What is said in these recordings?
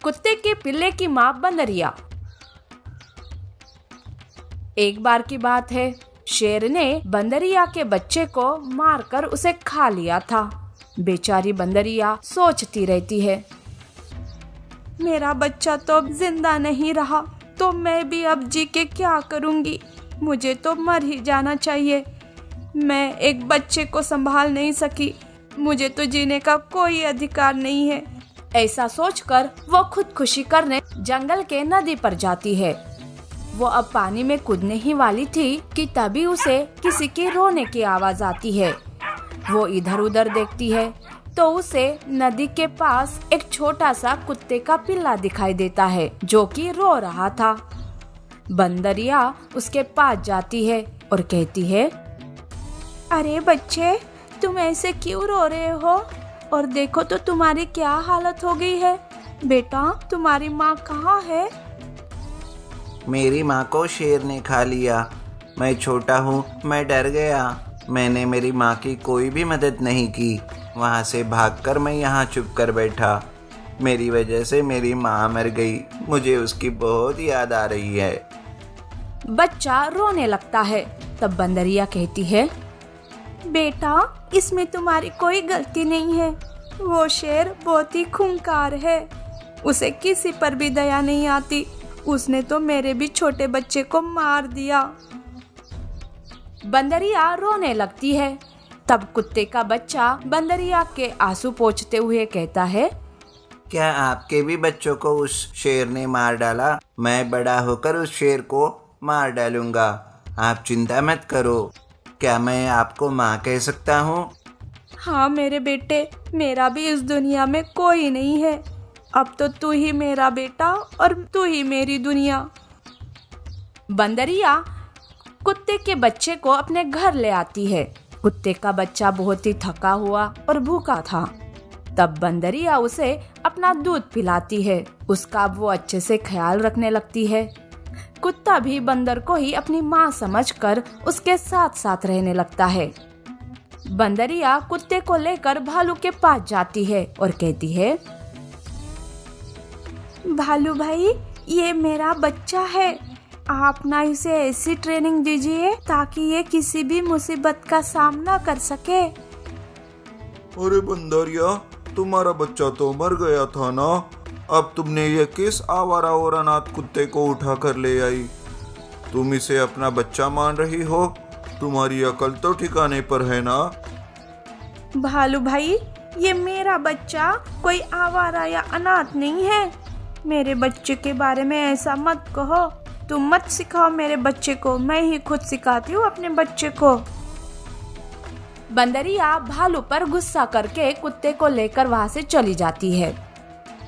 कुत्ते के पिल्ले की माँ बंदरिया। एक बार की बात है, शेर ने बंदरिया के बच्चे को मारकर उसे खा लिया था। बेचारी बंदरिया सोचती रहती है, मेरा बच्चा तो अब जिंदा नहीं रहा, तो मैं भी अब जी के क्या करूंगी। मुझे तो मर ही जाना चाहिए। मैं एक बच्चे को संभाल नहीं सकी, मुझे तो जीने का कोई अधिकार नहीं है। ऐसा सोचकर वो खुदकुशी करने जंगल के नदी पर जाती है। वो अब पानी में कूदने ही वाली थी कि तभी उसे किसी के रोने की आवाज आती है। वो इधर उधर देखती है तो उसे नदी के पास एक छोटा सा कुत्ते का पिल्ला दिखाई देता है जो कि रो रहा था। बंदरिया उसके पास जाती है और कहती है, अरे बच्चे, तुम ऐसे क्यों रो रहे हो? और देखो तो तुम्हारी क्या हालत हो गई है। बेटा, तुम्हारी माँ कहाँ है? मेरी माँ को शेर ने खा लिया। मैं छोटा हूँ, मैं डर गया। मैंने मेरी माँ की कोई भी मदद नहीं की। वहाँ से भागकर मैं यहाँ चुप कर बैठा। मेरी वजह से मेरी माँ मर गई। मुझे उसकी बहुत याद आ रही है। बच्चा रोने लगता है। तब बंदरिया कहती है, बेटा, इसमें तुम्हारी कोई गलती नहीं है। वो शेर बहुत ही खूंखार है। उसे किसी पर भी दया नहीं आती। उसने तो मेरे भी छोटे बच्चे को मार दिया। बंदरिया रोने लगती है। तब कुत्ते का बच्चा बंदरिया के आंसू पोंछते हुए कहता है, क्या आपके भी बच्चों को उस शेर ने मार डाला? मैं बड़ा होकर उस शेर को मार डालूंगा। आप चिंता मत करो। क्या मैं आपको माँ कह सकता हूँ? हाँ मेरे बेटे, मेरा भी इस दुनिया में कोई नहीं है। अब तो तू ही मेरा बेटा और तू ही मेरी दुनिया। बंदरिया कुत्ते के बच्चे को अपने घर ले आती है। कुत्ते का बच्चा बहुत ही थका हुआ और भूखा था। तब बंदरिया उसे अपना दूध पिलाती है। उसका वो अच्छे से ख्याल रखने लगती है। कुत्ता भी बंदर को ही अपनी माँ समझकर उसके साथ साथ रहने लगता है। बंदरिया कुत्ते को लेकर भालू के पास जाती है और कहती है, भालू भाई, ये मेरा बच्चा है। आप ना इसे ऐसी ट्रेनिंग दीजिए ताकि ये किसी भी मुसीबत का सामना कर सके। अरे बंदरिया, तुम्हारा बच्चा तो मर गया था ना। अब तुमने ये किस आवारा और अनाथ कुत्ते को उठा कर ले आई? तुम इसे अपना बच्चा मान रही हो? तुम्हारी अकल तो ठिकाने पर है ना? भालू भाई, ये मेरा बच्चा कोई आवारा या अनाथ नहीं है। मेरे बच्चे के बारे में ऐसा मत कहो। तुम मत सिखाओ मेरे बच्चे को, मैं ही खुद सिखाती हूँ अपने बच्चे को। बंदरिया भालू पर गुस्सा करके कुत्ते को लेकर वहाँ से चली जाती है।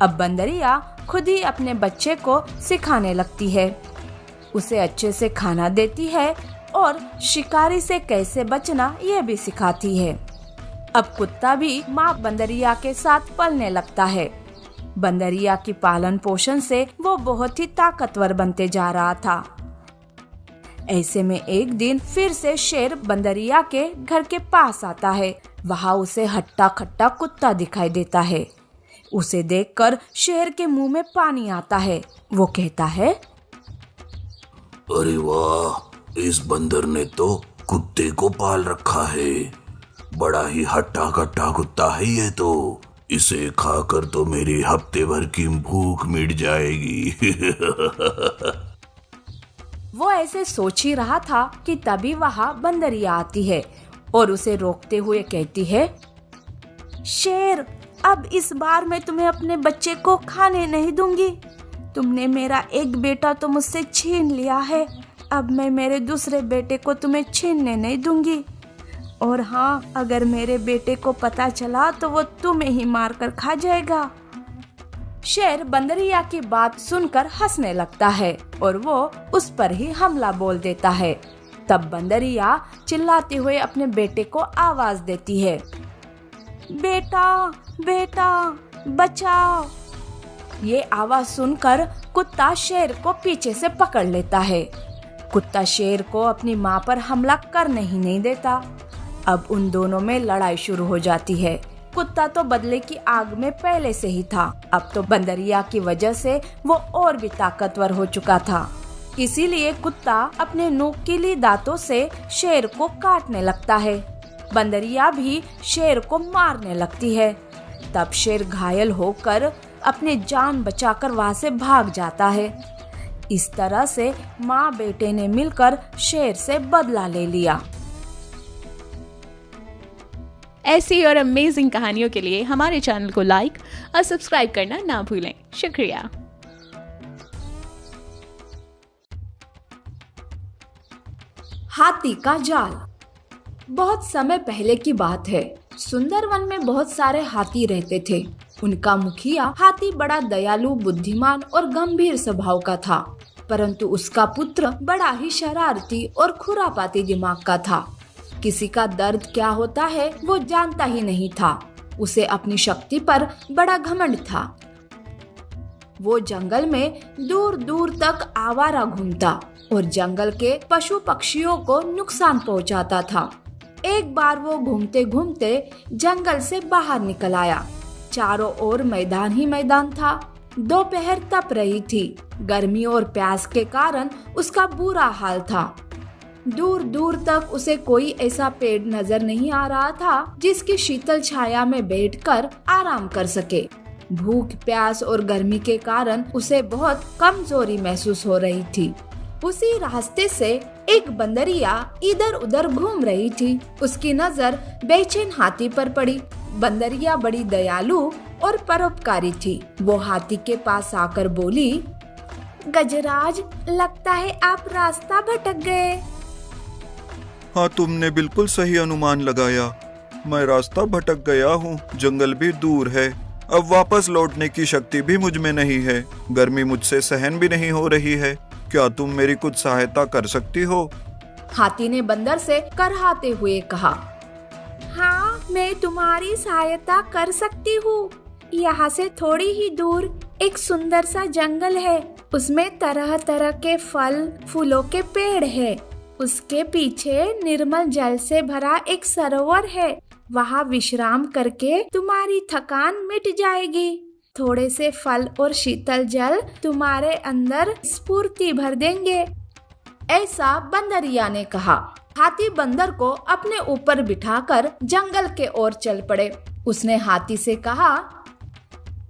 अब बंदरिया खुद ही अपने बच्चे को सिखाने लगती है। उसे अच्छे से खाना देती है और शिकारी से कैसे बचना यह भी सिखाती है। अब कुत्ता भी माँ बंदरिया के साथ पलने लगता है। बंदरिया की पालन पोषण से वो बहुत ही ताकतवर बनते जा रहा था। ऐसे में एक दिन फिर से शेर बंदरिया के घर के पास आता है। वहाँ उसे हट्टा खट्टा कुत्ता दिखाई देता है। उसे देखकर शेर के मुंह में पानी आता है। वो कहता है, अरे वाह, इस बंदर ने तो कुत्ते को पाल रखा है। बड़ा ही हट्टा कट्टा कुत्ता है ये तो। इसे खाकर तो मेरी हफ्ते भर की भूख मिट जाएगी। वो ऐसे सोच ही रहा था कि तभी वहाँ बंदरिया आती है और उसे रोकते हुए कहती है, शेर, अब इस बार मैं तुम्हें अपने बच्चे को खाने नहीं दूंगी। तुमने मेरा एक बेटा तो मुझसे छीन लिया है। अब मैं मेरे दूसरे बेटे को तुम्हें छीनने नहीं दूंगी। और हाँ, अगर मेरे बेटे को पता चला तो वो तुम्हें ही मारकर खा जाएगा। शेर बंदरिया की बात सुनकर हंसने लगता है और वो उस पर ही हमला बोल देता है। तब बंदरिया चिल्लाते हुए अपने बेटे को आवाज देती है, बेटा, बेटा, बचाओ। ये आवाज सुनकर कुत्ता शेर को पीछे से पकड़ लेता है। कुत्ता शेर को अपनी माँ पर हमला करने ही नहीं देता। अब उन दोनों में लड़ाई शुरू हो जाती है। कुत्ता तो बदले की आग में पहले से ही था। अब तो बंदरिया की वजह से वो और भी ताकतवर हो चुका था। इसीलिए कुत्ता अपने नुकीले दांतों से शेर को काटने लगता है। बंदरिया भी शेर को मारने लगती है। तब शेर घायल होकर अपने जान बचाकर वहाँ से भाग जाता है। इस तरह से माँ बेटे ने मिलकर शेर से बदला ले लिया। ऐसी और अमेजिंग कहानियों के लिए हमारे चैनल को लाइक और सब्सक्राइब करना ना भूलें। शुक्रिया। हाथी का जाल। बहुत समय पहले की बात है। सुंदरवन में बहुत सारे हाथी रहते थे। उनका मुखिया हाथी बड़ा दयालु, बुद्धिमान और गंभीर स्वभाव का था, परंतु उसका पुत्र बड़ा ही शरारती और खुरापाती दिमाग का था। किसी का दर्द क्या होता है वो जानता ही नहीं था। उसे अपनी शक्ति पर बड़ा घमंड था। वो जंगल में दूर दूर तक आवारा घूमता और जंगल के पशु पक्षियों को नुकसान पहुंचाता था। एक बार वो घूमते घूमते जंगल से बाहर निकल आया। चारों ओर मैदान ही मैदान था। दोपहर तप रही थी। गर्मी और प्यास के कारण उसका बुरा हाल था। दूर दूर तक उसे कोई ऐसा पेड़ नजर नहीं आ रहा था जिसकी शीतल छाया में बैठकर आराम कर सके। भूख, प्यास और गर्मी के कारण उसे बहुत कमजोरी महसूस हो रही थी। उसी रास्ते से एक बंदरिया इधर उधर घूम रही थी। उसकी नजर बेचैन हाथी पर पड़ी। बंदरिया बड़ी दयालु और परोपकारी थी। वो हाथी के पास आकर बोली, गजराज, लगता है आप रास्ता भटक गए। हाँ, तुमने बिल्कुल सही अनुमान लगाया। मैं रास्ता भटक गया हूँ। जंगल भी दूर है। अब वापस लौटने की शक्ति भी मुझ में नहीं है। गर्मी मुझसे सहन भी नहीं हो रही है। क्या तुम मेरी कुछ सहायता कर सकती हो? हाथी ने बंदर से करहाते हुए कहा, हाँ, मैं तुम्हारी सहायता कर सकती हूँ। यहाँ से थोड़ी ही दूर एक सुंदर सा जंगल है। उसमें तरह तरह के फल फूलों के पेड़ है। उसके पीछे निर्मल जल से भरा एक सरोवर है। वहाँ विश्राम करके तुम्हारी थकान मिट जाएगी। थोड़े से फल और शीतल जल तुम्हारे अंदर स्फूर्ति भर देंगे। ऐसा बंदरिया ने कहा। हाथी बंदर को अपने ऊपर बिठाकर जंगल के ओर चल पड़े। उसने हाथी से कहा,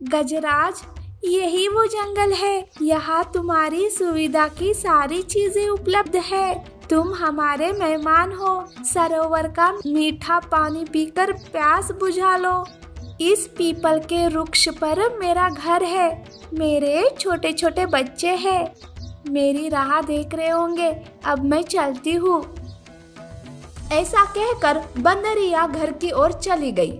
गजराज, यही वो जंगल है। यहाँ तुम्हारी सुविधा की सारी चीजें उपलब्ध है। तुम हमारे मेहमान हो। सरोवर का मीठा पानी पीकर प्यास बुझा लो। इस पीपल के वृक्ष पर मेरा घर है। मेरे छोटे छोटे बच्चे हैं। मेरी राह देख रहे होंगे। अब मैं चलती हूँ। ऐसा कहकर बंदरिया घर की ओर चली गई।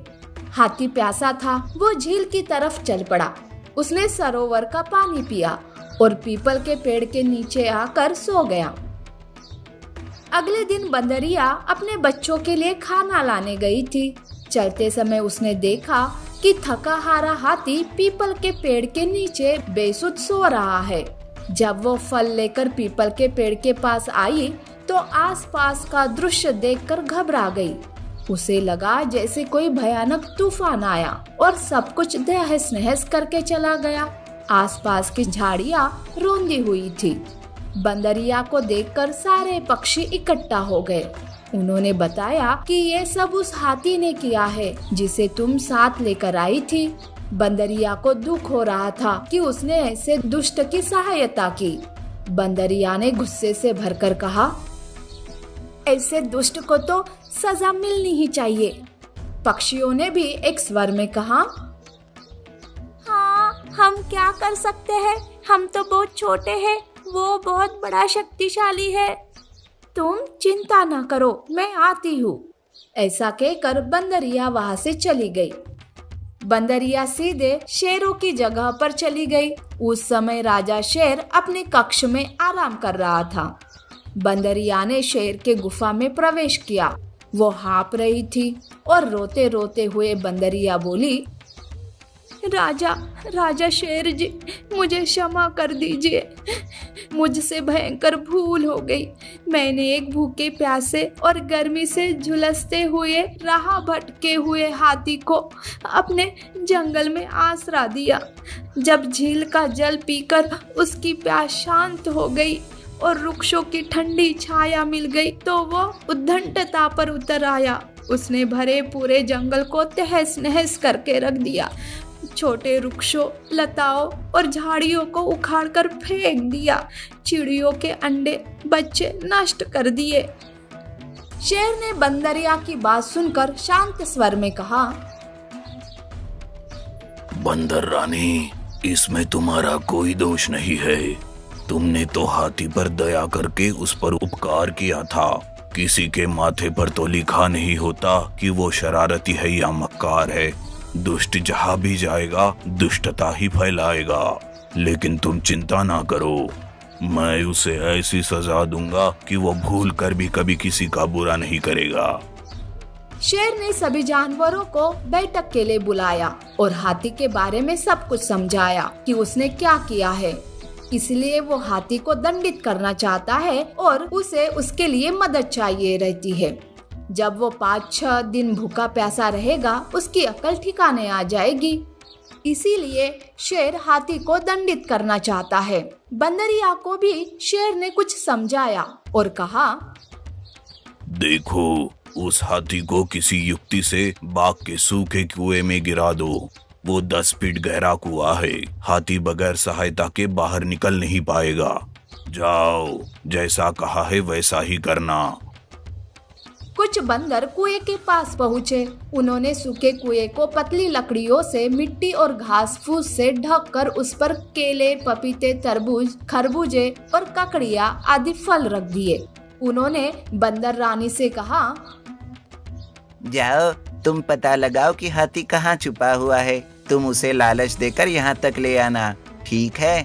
हाथी प्यासा था। वो झील की तरफ चल पड़ा। उसने सरोवर का पानी पिया और पीपल के पेड़ के नीचे आकर सो गया। अगले दिन बंदरिया अपने बच्चों के लिए खाना लाने गई थी। चलते समय उसने देखा कि थका हारा हाथी पीपल के पेड़ के नीचे बेसुध सो रहा है। जब वो फल लेकर पीपल के पेड़ के पास आई तो आसपास का दृश्य देखकर घबरा गई। उसे लगा जैसे कोई भयानक तूफान आया और सब कुछ तहस नहस करके चला गया। आसपास की झाड़ियाँ रोंदी हुई थी। बंदरिया को देखकर सारे पक्षी इकट्ठा हो गए। उन्होंने बताया कि ये सब उस हाथी ने किया है जिसे तुम साथ लेकर आई थी। बंदरिया को दुख हो रहा था कि उसने ऐसे दुष्ट की सहायता की। बंदरिया ने गुस्से से भरकर कहा, ऐसे दुष्ट को तो सजा मिलनी ही चाहिए। पक्षियों ने भी एक स्वर में कहा, हाँ, हम क्या कर सकते हैं। हम तो बहुत छोटे हैं। वो बहुत बड़ा शक्तिशाली है। तुम चिंता न करो, मैं आती हूँ। ऐसा कहकर बंदरिया वहाँ से चली गई। बंदरिया सीधे शेरों की जगह पर चली गई। उस समय राजा शेर अपने कक्ष में आराम कर रहा था। बंदरिया ने शेर के गुफा में प्रवेश किया। वो हाँप रही थी और रोते रोते हुए बंदरिया बोली, राजा शेर जी, मुझे क्षमा कर दीजिए। मुझसे भयंकर भूल हो गई। मैंने एक भूखे प्यासे और गर्मी से झुलसते हुए राह भटके हुए हाथी को अपने जंगल में आसरा दिया। जब झील का जल पीकर उसकी प्यास शांत हो गई और वृक्षों की ठंडी छाया मिल गई तो वो उद्दंडता पर उतर आया। उसने भरे पूरे जंगल को तहस नहस करके रख दिया। छोटे वृक्षों, लताओं और झाड़ियों को उखाड़कर फेंक दिया। चिड़ियों के अंडे, बच्चे नष्ट कर दिए। शेर ने बंदरिया की बात सुनकर शांत स्वर में कहा, बंदर रानी, इसमें तुम्हारा कोई दोष नहीं है। तुमने तो हाथी पर दया करके उस पर उपकार किया था। किसी के माथे पर तो लिखा नहीं होता कि वो शरारती है या मक्कार है। दुष्ट जहाँ भी जाएगा दुष्टता ही फैलाएगा। लेकिन तुम चिंता ना करो, मैं उसे ऐसी सजा दूंगा कि वो भूल कर भी कभी किसी का बुरा नहीं करेगा। शेर ने सभी जानवरों को बैठक के लिए बुलाया और हाथी के बारे में सब कुछ समझाया कि उसने क्या किया है। इसलिए वो हाथी को दंडित करना चाहता है और उसे उसके लिए मदद चाहिए रहती है। जब वो 5-6 दिन भूखा प्यासा रहेगा उसकी अकल ठिकाने आ जाएगी। इसीलिए शेर हाथी को दंडित करना चाहता है। बंदरिया को भी शेर ने कुछ समझाया और कहा, देखो, उस हाथी को किसी युक्ति से बाग के सूखे कुएं में गिरा दो। वो 10 फीट गहरा कुआं है। हाथी बगैर सहायता के बाहर निकल नहीं पाएगा। जाओ, जैसा कहा है वैसा ही करना। कुछ बंदर कुएं के पास पहुँचे। उन्होंने सूखे कुएं को पतली लकड़ियों से, मिट्टी और घास फूस से ढककर उस पर केले, पपीते, तरबूज, खरबूजे और ककड़िया आदि फल रख दिए। उन्होंने बंदर रानी से कहा, जाओ, तुम पता लगाओ कि हाथी कहाँ छुपा हुआ है। तुम उसे लालच देकर यहाँ तक ले आना, ठीक है?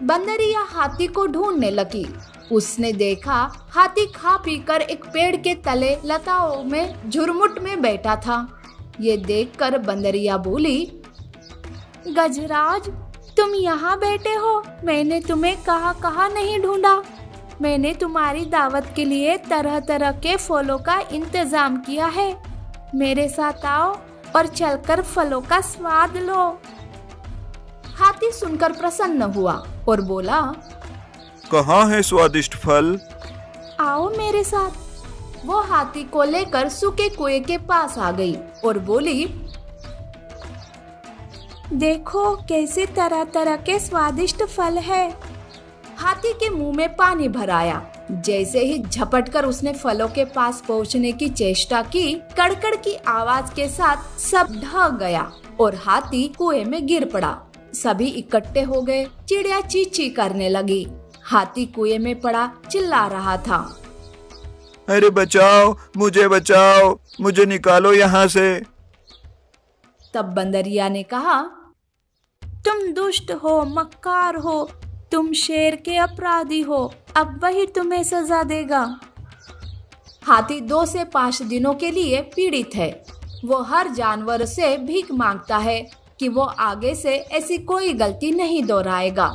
बंदरिया हाथी को ढूंढने लगी। उसने देखा हाथी खा पीकर एक पेड़ के तले लताओं में झुरमुट में बैठा था। ये देखकर बंदरिया बोली, गजराज, तुम यहाँ बैठे हो? मैंने तुम्हें कहाँ नहीं ढूंढा। मैंने तुम्हारी दावत के लिए तरह तरह के फलों का इंतजाम किया है। मेरे साथ आओ और चलकर फलों का स्वाद लो। हाथी सुनकर प्रसन्न हुआ और बोला, कहाँ है स्वादिष्ट फल? आओ मेरे साथ। वो हाथी को लेकर सूखे कुएं के पास आ गई और बोली, देखो कैसे तरह तरह के स्वादिष्ट फल है। हाथी के मुंह में पानी भर आया। जैसे ही झपटकर उसने फलों के पास पहुंचने की चेष्टा की, कड़कड़ की आवाज के साथ सब ढह गया और हाथी कुएं में गिर पड़ा। सभी इकट्ठे हो गए। चिड़िया चींची करने लगी। हाथी कुएं में पड़ा चिल्ला रहा था, अरे बचाओ, मुझे बचाओ, मुझे निकालो यहाँ से। तब बंदरिया ने कहा, तुम दुष्ट हो, मक्कार हो, तुम शेर के अपराधी हो। अब वही तुम्हें सजा देगा। हाथी 2 से 5 दिनों के लिए पीड़ित है। वो हर जानवर से भीख मांगता है कि वो आगे से ऐसी कोई गलती नहीं दोहराएगा।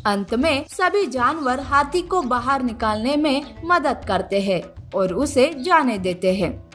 अंत में सभी जानवर हाथी को बाहर निकालने में मदद करते हैं और उसे जाने देते हैं।